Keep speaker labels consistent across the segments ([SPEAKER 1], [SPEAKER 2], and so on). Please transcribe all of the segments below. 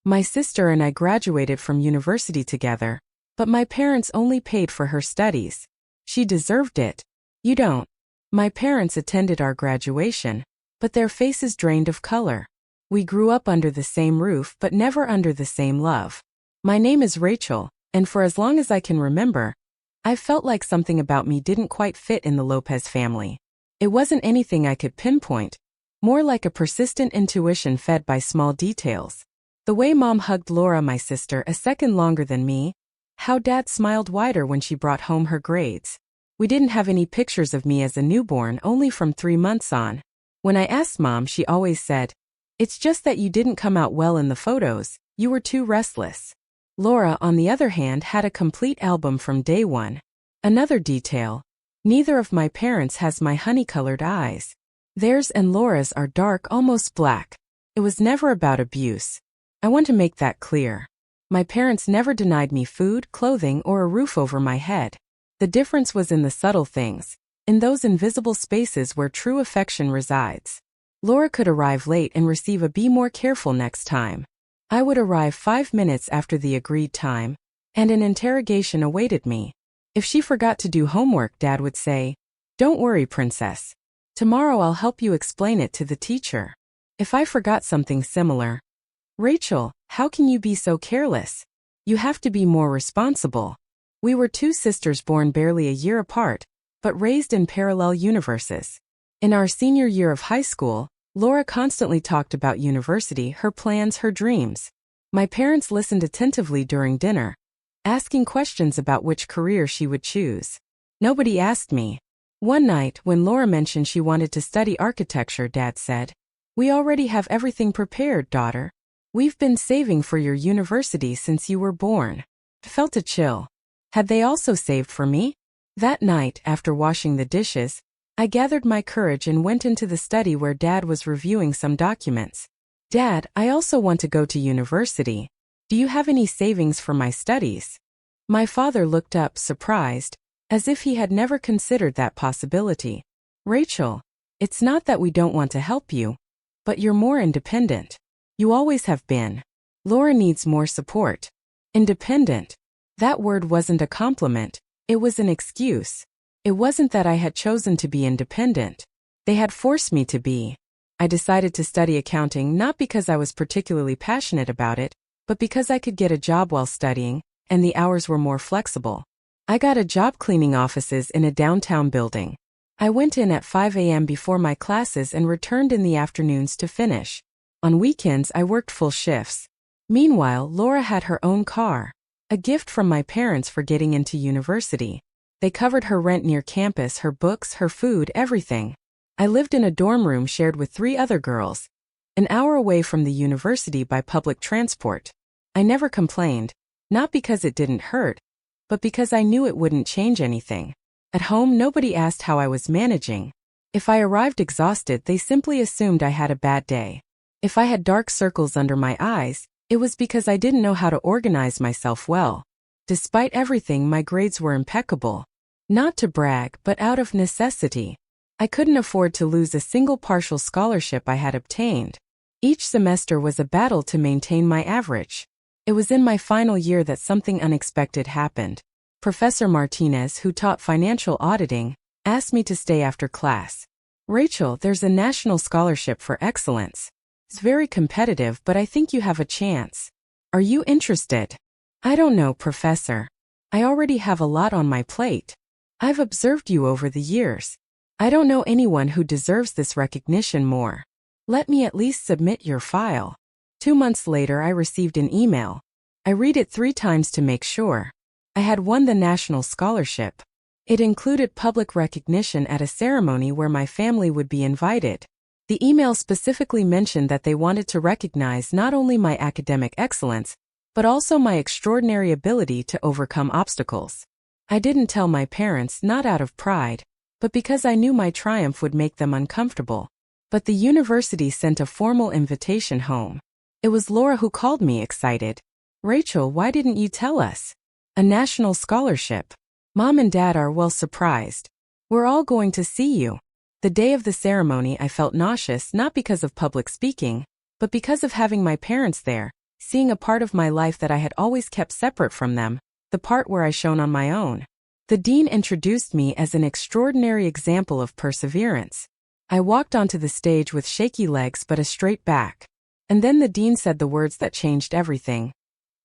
[SPEAKER 1] My sister and I graduated from university together, but my parents only paid for her studies. She deserved it. You don't. My parents attended our graduation, but their faces drained of color. We grew up under the same roof but never under the same love. My name is Rachel, and for as long as I can remember, I felt like something about me didn't quite fit in the Lopez family. It wasn't anything I could pinpoint, more like a persistent intuition fed by small details. The way Mom hugged Laura, my sister, a second longer than me, how Dad smiled wider when she brought home her grades. We didn't have any pictures of me as a newborn, only from 3 months on. When I asked Mom, she always said, "It's just that you didn't come out well in the photos, you were too restless." Laura, on the other hand, had a complete album from day one. Another detail: neither of my parents has my honey-colored eyes. Theirs and Laura's are dark, almost black. It was never about abuse. I want to make that clear. My parents never denied me food, clothing, or a roof over my head. The difference was in the subtle things, in those invisible spaces where true affection resides. Laura could arrive late and receive a "be more careful next time." I would arrive 5 minutes after the agreed time, and an interrogation awaited me. If she forgot to do homework, Dad would say, "Don't worry, princess. Tomorrow I'll help you explain it to the teacher." If I forgot something similar, "Rachel, how can you be so careless? You have to be more responsible." We were two sisters born barely a year apart, but raised in parallel universes. In our senior year of high school, Laura constantly talked about university, her plans, her dreams. My parents listened attentively during dinner, asking questions about which career she would choose. Nobody asked me. One night, when Laura mentioned she wanted to study architecture, Dad said, "We already have everything prepared, daughter. We've been saving for your university since you were born." I felt a chill. Had they also saved for me? That night, after washing the dishes, I gathered my courage and went into the study where Dad was reviewing some documents. "Dad, I also want to go to university. Do you have any savings for my studies?" My father looked up, surprised, as if he had never considered that possibility. "Rachel, it's not that we don't want to help you, but you're more independent. You always have been. Laura needs more support." Independent. That word wasn't a compliment, it was an excuse. It wasn't that I had chosen to be independent. They had forced me to be. I decided to study accounting not because I was particularly passionate about it, but because I could get a job while studying, and the hours were more flexible. I got a job cleaning offices in a downtown building. I went in at 5 a.m. before my classes and returned in the afternoons to finish. On weekends, I worked full shifts. Meanwhile, Laura had her own car, a gift from my parents for getting into university. They covered her rent near campus, her books, her food, everything. I lived in a dorm room shared with 3 other girls, an hour away from the university by public transport. I never complained, not because it didn't hurt, but because I knew it wouldn't change anything. At home, nobody asked how I was managing. If I arrived exhausted, they simply assumed I had a bad day. If I had dark circles under my eyes, it was because I didn't know how to organize myself well. Despite everything, my grades were impeccable. Not to brag, but out of necessity. I couldn't afford to lose a single partial scholarship I had obtained. Each semester was a battle to maintain my average. It was in my final year that something unexpected happened. Professor Martinez, who taught financial auditing, asked me to stay after class. "Rachel, there's a national scholarship for excellence. It's very competitive, but I think you have a chance. Are you interested?" "I don't know, Professor. I already have a lot on my plate. I've observed you over the years. I don't know anyone who deserves this recognition more. Let me at least submit your file." 2 months later, I received an email. I read it 3 times to make sure. I had won the national scholarship. It included public recognition at a ceremony where my family would be invited. The email specifically mentioned that they wanted to recognize not only my academic excellence, but also my extraordinary ability to overcome obstacles. I didn't tell my parents, not out of pride, but because I knew my triumph would make them uncomfortable. But the university sent a formal invitation home. It was Laura who called me, excited. "Rachel, why didn't you tell us? A national scholarship. Mom and Dad are well surprised. We're all going to see you." The day of the ceremony, I felt nauseous not because of public speaking, but because of having my parents there, seeing a part of my life that I had always kept separate from them, the part where I shone on my own. The dean introduced me as an extraordinary example of perseverance. I walked onto the stage with shaky legs but a straight back. And then the dean said the words that changed everything.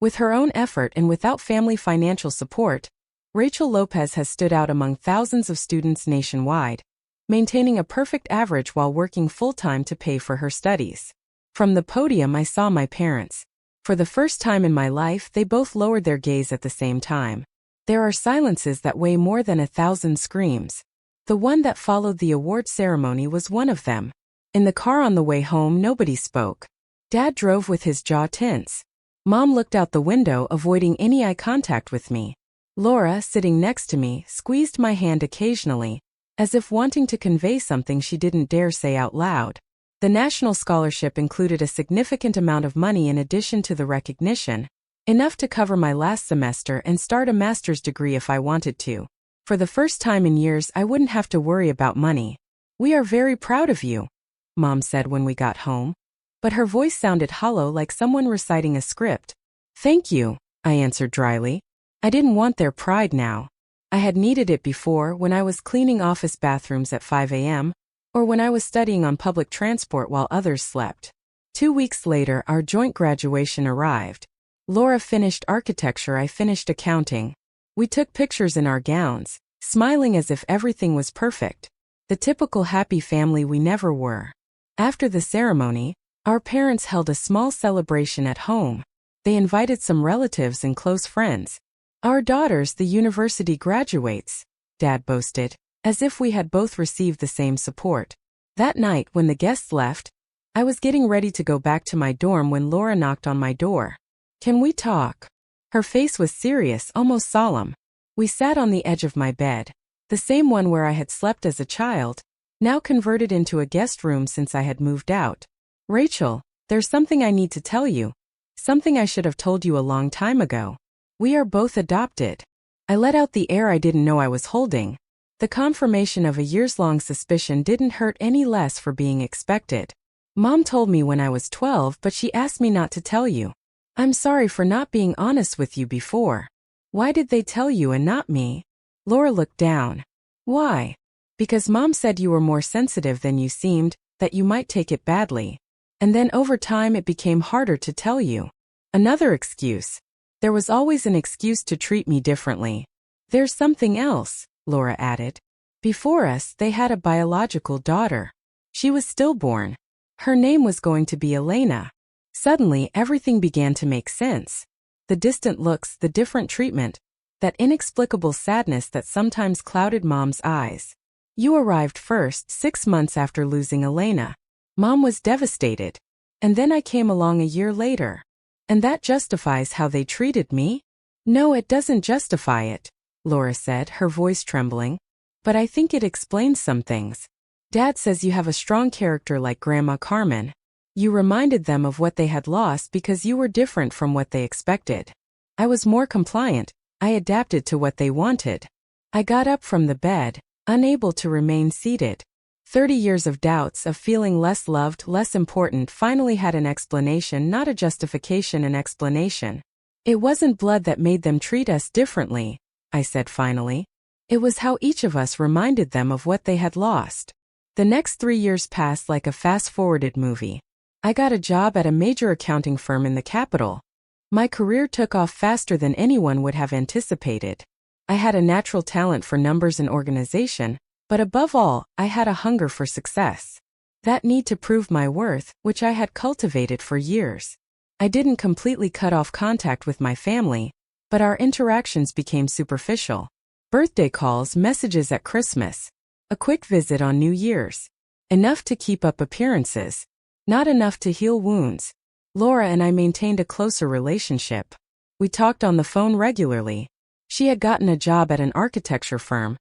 [SPEAKER 1] With her own effort and without family financial support, Rachel Lopez has stood out among thousands of students nationwide, maintaining a perfect average while working full-time to pay for her studies. From the podium I saw my parents. For the first time in my life, they both lowered their gaze at the same time. There are silences that weigh more than 1,000 screams. The one that followed the award ceremony was one of them. In the car on the way home, nobody spoke. Dad drove with his jaw tense. Mom looked out the window, avoiding any eye contact with me. Laura, sitting next to me, squeezed my hand occasionally, as if wanting to convey something she didn't dare say out loud. The national scholarship included a significant amount of money in addition to the recognition, enough to cover my last semester and start a master's degree if I wanted to. For the first time in years, I wouldn't have to worry about money. "We are very proud of you," Mom said when we got home. But her voice sounded hollow, like someone reciting a script. "Thank you," I answered dryly. I didn't want their pride now. I had needed it before, when I was cleaning office bathrooms at 5 a.m., or when I was studying on public transport while others slept. 2 weeks later, our joint graduation arrived. Laura finished architecture, I finished accounting. We took pictures in our gowns, smiling as if everything was perfect. The typical happy family we never were. After the ceremony, our parents held a small celebration at home. They invited some relatives and close friends. "Our daughter's the university graduates," Dad boasted, as if we had both received the same support. That night, when the guests left, I was getting ready to go back to my dorm when Laura knocked on my door. "Can we talk?" Her face was serious, almost solemn. We sat on the edge of my bed, the same one where I had slept as a child, now converted into a guest room since I had moved out. "Rachel, there's something I need to tell you. Something I should have told you a long time ago. We are both adopted." I let out the air I didn't know I was holding. The confirmation of a years-long suspicion didn't hurt any less for being expected. "Mom told me when I was 12, but she asked me not to tell you. I'm sorry for not being honest with you before." "Why did they tell you and not me?" Laura looked down. "Why?" "Because Mom said you were more sensitive than you seemed, that you might take it badly. And then over time it became harder to tell you." Another excuse. There was always an excuse to treat me differently. "There's something else," Laura added. "Before us, they had a biological daughter. She was stillborn. Her name was going to be Elena." Suddenly, everything began to make sense. The distant looks, the different treatment, that inexplicable sadness that sometimes clouded Mom's eyes. "You arrived first, 6 months after losing Elena. Mom was devastated. And then I came along a year later. And that justifies how they treated me?" "No, it doesn't justify it," Laura said, her voice trembling. "But I think it explains some things. Dad says you have a strong character like Grandma Carmen. You reminded them of what they had lost because you were different from what they expected. I was more compliant. I adapted to what they wanted. I got up from the bed, unable to remain seated. 30 years of doubts, of feeling less loved, less important, finally had an explanation, not a justification, an explanation. It wasn't blood that made them treat us differently," I said finally. "It was how each of us reminded them of what they had lost." The next 3 years passed like a fast-forwarded movie. I got a job at a major accounting firm in the capital. My career took off faster than anyone would have anticipated. I had a natural talent for numbers and organization, but above all, I had a hunger for success. That need to prove my worth, which I had cultivated for years. I didn't completely cut off contact with my family, but our interactions became superficial. Birthday calls, messages at Christmas, a quick visit on New Year's. Enough to keep up appearances, not enough to heal wounds. Laura and I maintained a closer relationship. We talked on the phone regularly. She had gotten a job at an architecture firm,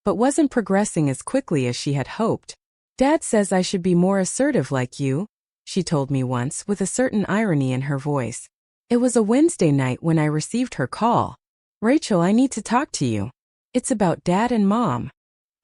[SPEAKER 1] but wasn't progressing as quickly as she had hoped. "Dad says I should be more assertive like you," she told me once with a certain irony in her voice. It was a Wednesday night when I received her call. "Rachel, I need to talk to you. It's about Dad and Mom."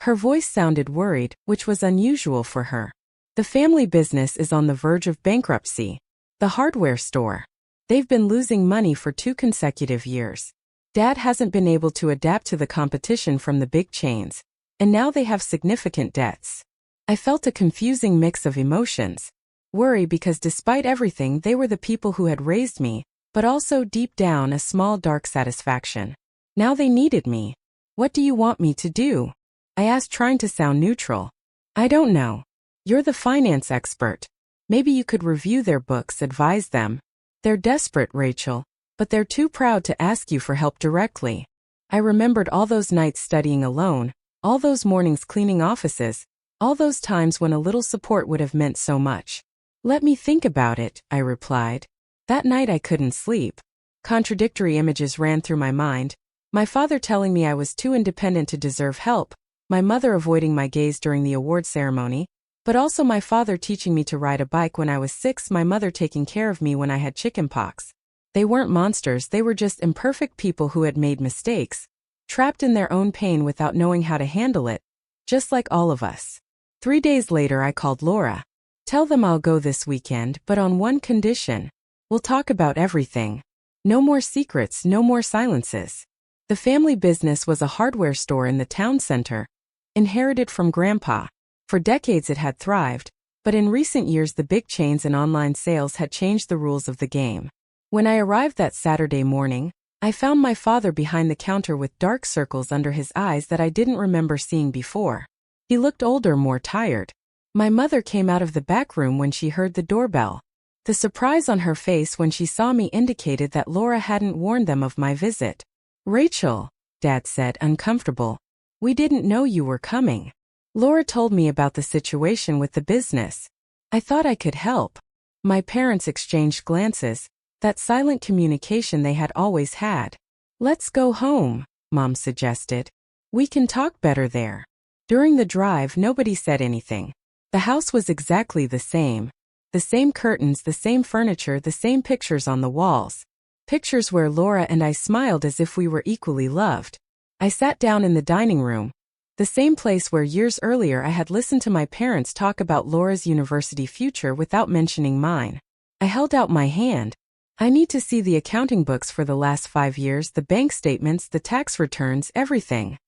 [SPEAKER 1] Her voice sounded worried, which was unusual for her. "The family business is on the verge of bankruptcy. The hardware store. They've been losing money for 2 consecutive years. Dad hasn't been able to adapt to the competition from the big chains, and now they have significant debts. I felt a confusing mix of emotions. Worry because despite everything they were the people who had raised me, but also deep down a small dark satisfaction. Now they needed me. What do you want me to do? I asked, trying to sound neutral. I don't know. You're the finance expert. Maybe you could review their books, advise them. They're desperate, Rachel, but they're too proud to ask you for help directly. I remembered all those nights studying alone, all those mornings cleaning offices, all those times when a little support would have meant so much. Let me think about it, I replied. That night I couldn't sleep. Contradictory images ran through my mind. My father telling me I was too independent to deserve help, my mother avoiding my gaze during the award ceremony, but also my father teaching me to ride a bike when I was 6, my mother taking care of me when I had chickenpox. They weren't monsters, they were just imperfect people who had made mistakes, trapped in their own pain without knowing how to handle it, just like all of us. 3 days later I called Laura. Tell them I'll go this weekend, but on one condition. We'll talk about everything. No more secrets, no more silences. The family business was a hardware store in the town center, inherited from Grandpa. For decades it had thrived, but in recent years the big chains and online sales had changed the rules of the game. When I arrived that Saturday morning, I found my father behind the counter with dark circles under his eyes that I didn't remember seeing before. He looked older, more tired. My mother came out of the back room when she heard the doorbell. The surprise on her face when she saw me indicated that Laura hadn't warned them of my visit. Rachel, Dad said, uncomfortable. We didn't know you were coming. Laura told me about the situation with the business. I thought I could help. My parents exchanged glances, that silent communication they had always had. Let's go home, Mom suggested. We can talk better there. During the drive, nobody said anything. The house was exactly the same. The same curtains, the same furniture, the same pictures on the walls. Pictures where Laura and I smiled as if we were equally loved. I sat down in the dining room, the same place where years earlier I had listened to my parents talk about Laura's university future without mentioning mine. I held out my hand. I need to see the accounting books for the last 5 years, the bank statements, the tax returns, everything.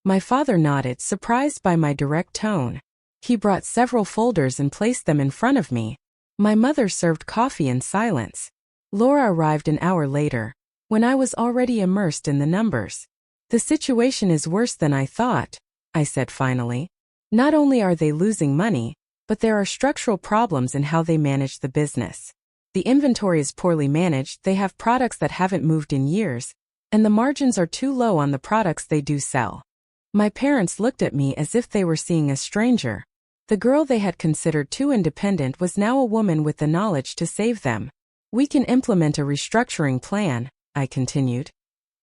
[SPEAKER 1] My father nodded, surprised by my direct tone. He brought several folders and placed them in front of me. My mother served coffee in silence. Laura arrived an hour later, when I was already immersed in the numbers. The situation is worse than I thought, I said finally. Not only are they losing money, but there are structural problems in how they manage the business. The inventory is poorly managed, they have products that haven't moved in years, and the margins are too low on the products they do sell. My parents looked at me as if they were seeing a stranger. The girl they had considered too independent was now a woman with the knowledge to save them. We can implement a restructuring plan, I continued.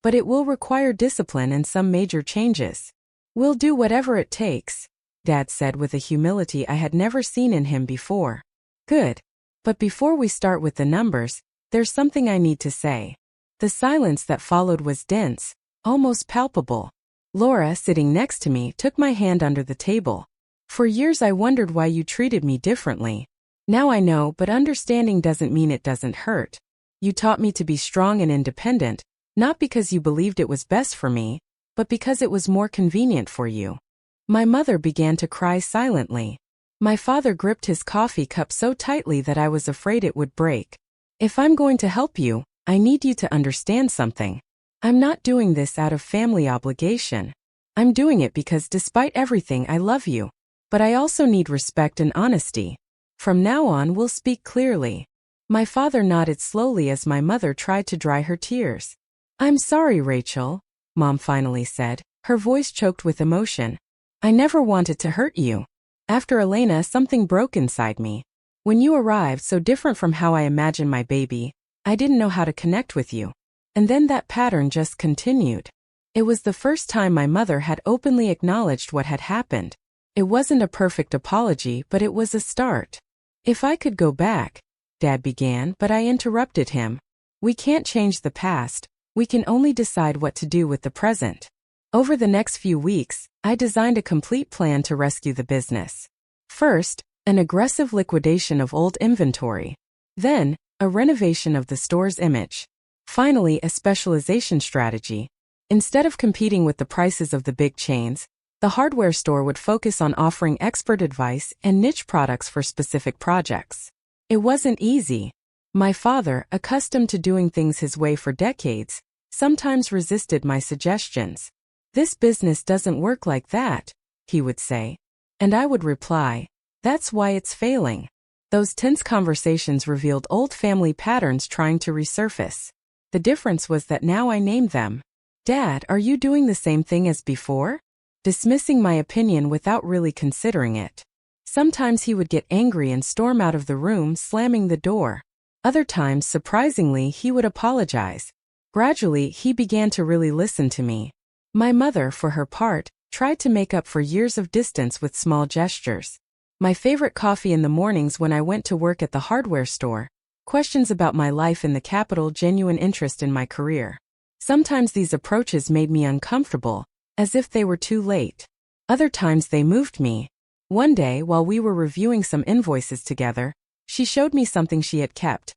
[SPEAKER 1] But it will require discipline and some major changes. We'll do whatever it takes, Dad said with a humility I had never seen in him before. Good. But before we start with the numbers, there's something I need to say. The silence that followed was dense, almost palpable. Laura, sitting next to me, took my hand under the table. For years I wondered why you treated me differently. Now I know, but understanding doesn't mean it doesn't hurt. You taught me to be strong and independent, not because you believed it was best for me, but because it was more convenient for you. My mother began to cry silently. My father gripped his coffee cup so tightly that I was afraid it would break. If I'm going to help you, I need you to understand something. I'm not doing this out of family obligation. I'm doing it because despite everything I love you. But I also need respect and honesty. From now on we'll speak clearly. My father nodded slowly as my mother tried to dry her tears. I'm sorry, Rachel, Mom finally said, her voice choked with emotion. I never wanted to hurt you. After Elena, something broke inside me. When you arrived, so different from how I imagined my baby, I didn't know how to connect with you. And then that pattern just continued. It was the first time my mother had openly acknowledged what had happened. It wasn't a perfect apology, but it was a start. If I could go back, Dad began, but I interrupted him. We can't change the past, we can only decide what to do with the present. Over the next few weeks, I designed a complete plan to rescue the business. First, an aggressive liquidation of old inventory. Then, A renovation of the store's image. Finally, a specialization strategy. Instead of competing with the prices of the big chains, the hardware store would focus on offering expert advice and niche products for specific projects. It wasn't easy. My father, accustomed to doing things his way for decades, sometimes resisted my suggestions. "This business doesn't work like that," he would say. And I would reply, "That's why it's failing." Those tense conversations revealed old family patterns trying to resurface. The difference was that now I named them. "Dad, are you doing the same thing as before?" Dismissing my opinion without really considering it. Sometimes he would get angry and storm out of the room, slamming the door. Other times, surprisingly, he would apologize. Gradually, he began to really listen to me. My mother, for her part, tried to make up for years of distance with small gestures. My favorite coffee in the mornings when I went to work at the hardware store. Questions about my life in the capital, genuine interest in my career. Sometimes these approaches made me uncomfortable, as if they were too late. Other times they moved me. One day, while we were reviewing some invoices together, she showed me something she had kept.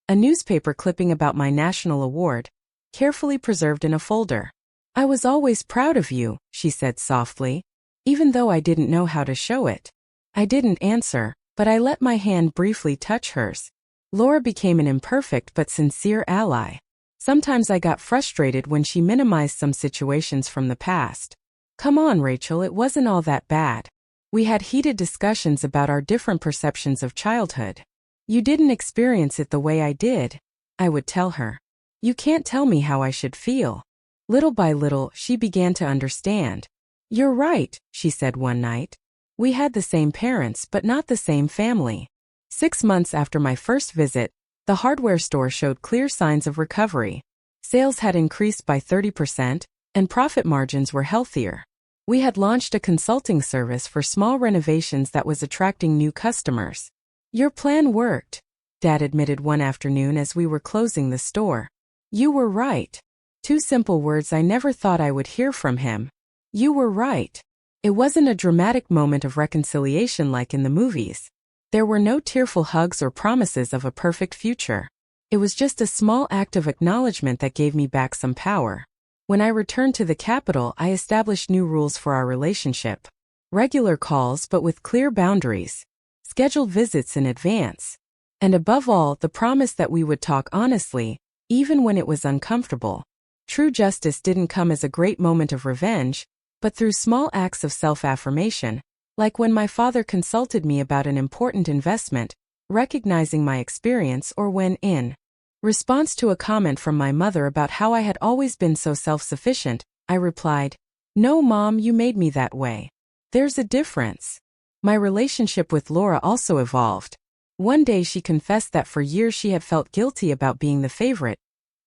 [SPEAKER 1] A newspaper clipping about my national award, carefully preserved in a folder. "I was always proud of you," she said softly, even though I didn't know how to show it. I didn't answer, but I let my hand briefly touch hers. Laura became an imperfect but sincere ally. Sometimes I got frustrated when she minimized some situations from the past. "Come on, Rachel, it wasn't all that bad." We had heated discussions about our different perceptions of childhood. "You didn't experience it the way I did," I would tell her. "You can't tell me how I should feel." Little by little, she began to understand. "You're right," she said one night. "We had the same parents but not the same family." 6 months after my first visit, the hardware store showed clear signs of recovery. Sales had increased by 30%, and profit margins were healthier. We had launched a consulting service for small renovations that was attracting new customers. "Your plan worked," Dad admitted one afternoon as we were closing the store. "You were right." 2 simple words I never thought I would hear from him. You were right. It wasn't a dramatic moment of reconciliation like in the movies. There were no tearful hugs or promises of a perfect future. It was just a small act of acknowledgement that gave me back some power. When I returned to the capital, I established new rules for our relationship. Regular calls but with clear boundaries. Scheduled visits in advance. And above all, the promise that we would talk honestly, even when it was uncomfortable. True justice didn't come as a great moment of revenge, but through small acts of self-affirmation, like when my father consulted me about an important investment, recognizing my experience, or when, in response to a comment from my mother about how I had always been so self-sufficient, I replied, "No, Mom, you made me that way." There's a difference. My relationship with Laura also evolved. One day she confessed that for years she had felt guilty about being the favorite,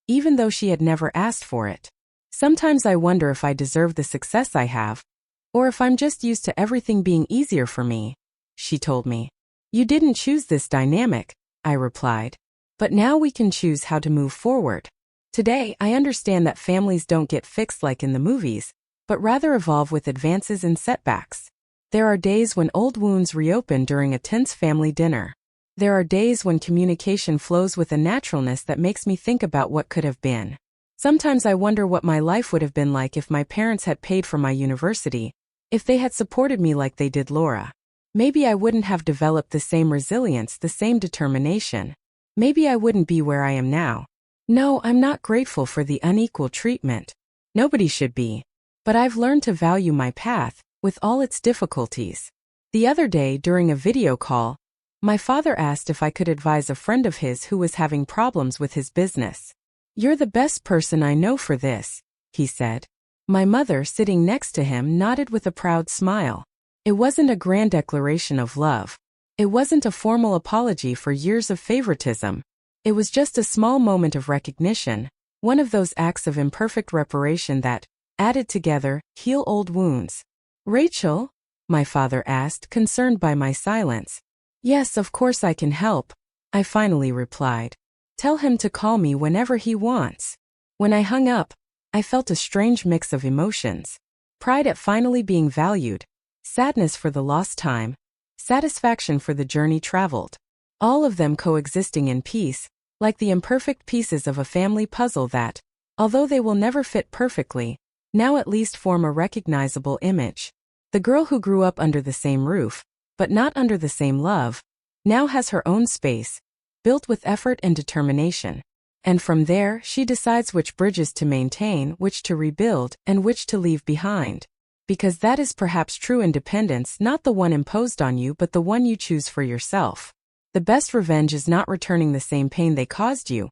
[SPEAKER 1] even though she had never asked for it. "Sometimes I wonder if I deserve the success I have, or if I'm just used to everything being easier for me," she told me. "You didn't choose this dynamic," I replied. "But now we can choose how to move forward." Today, I understand that families don't get fixed like in the movies, but rather evolve with advances and setbacks. There are days when old wounds reopen during a tense family dinner. There are days when communication flows with a naturalness that makes me think about what could have been. Sometimes I wonder what my life would have been like if my parents had paid for my university, if they had supported me like they did Laura. Maybe I wouldn't have developed the same resilience, the same determination. Maybe I wouldn't be where I am now. No, I'm not grateful for the unequal treatment. Nobody should be. But I've learned to value my path, with all its difficulties. The other day, during a video call, my father asked if I could advise a friend of his who was having problems with his business. "You're the best person I know for this," he said. My mother, sitting next to him, nodded with a proud smile. It wasn't a grand declaration of love. It wasn't a formal apology for years of favoritism. It was just a small moment of recognition, one of those acts of imperfect reparation that, added together, heal old wounds. "Rachel?" my father asked, concerned by my silence. "Yes, of course I can help," I finally replied. "Tell him to call me whenever he wants." When I hung up, I felt a strange mix of emotions. Pride at finally being valued, sadness for the lost time, satisfaction for the journey traveled. All of them coexisting in peace, like the imperfect pieces of a family puzzle that, although they will never fit perfectly, now at least form a recognizable image. The girl who grew up under the same roof, but not under the same love, now has her own space, built with effort and determination. And from there, she decides which bridges to maintain, which to rebuild, and which to leave behind. Because that is perhaps true independence, not the one imposed on you but the one you choose for yourself. The best revenge is not returning the same pain they caused you,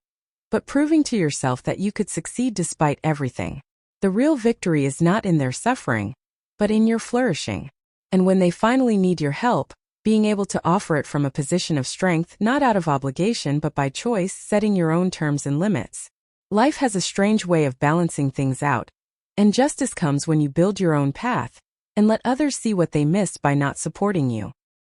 [SPEAKER 1] but proving to yourself that you could succeed despite everything. The real victory is not in their suffering, but in your flourishing. And when they finally need your help, being able to offer it from a position of strength, not out of obligation but by choice, setting your own terms and limits. Life has a strange way of balancing things out, and justice comes when you build your own path and let others see what they missed by not supporting you.